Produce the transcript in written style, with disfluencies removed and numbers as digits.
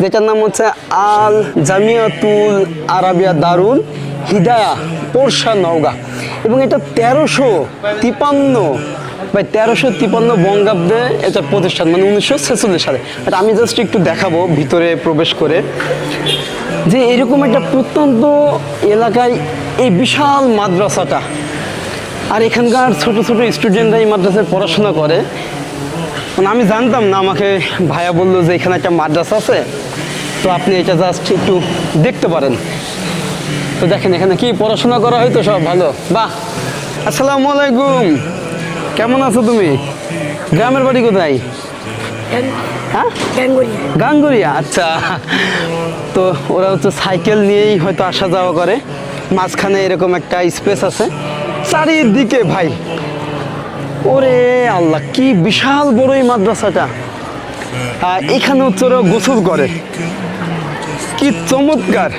যেটার নাম হচ্ছে আল জামিয়াতুল আরাবিয়া দারুল হিদায়া পোরশা নওগাঁ, এবং এটা 1353 বঙ্গাব্দে এটা প্রতিষ্ঠান, মানে 1946 সালে। বাট আমি জাস্ট একটু দেখাবো ভিতরে প্রবেশ করে যে এরকম একটা প্রত্যন্ত এলাকায় এই বিশাল মাদ্রাসাটা, আর এখানকার ছোট ছোট স্টুডেন্টরা এই মাদ্রাসায় পড়াশোনা করে। মানে আমি জানতাম না, আমাকে ভাইয়া বললো যে এখানে একটা মাদ্রাসা আছে, তো আপনি এটা জাস্ট একটু দেখতে পারেন। তো দেখেন এখানে কি পড়াশোনা করা হয়, তো সব ভালো। বাহ, আসসালামু আলাইকুম, কেমন আছো তুমি? গ্রামের বাড়ি কোথায়? হ্যাঁ, গাঙ্গুরিয়া। আচ্ছা, তো ওরা হচ্ছে সাইকেল নিয়েই হয়তো আসা যাওয়া করে। মাঝখানে এরকম একটা স্পেস আছে, চারিদিকে ভাই, ওরে আল্লাহ কি বিশাল বড় এই মাদ্রাসাটা। এখানে হচ্ছে ওরা গোসল করে, কি চমৎকার।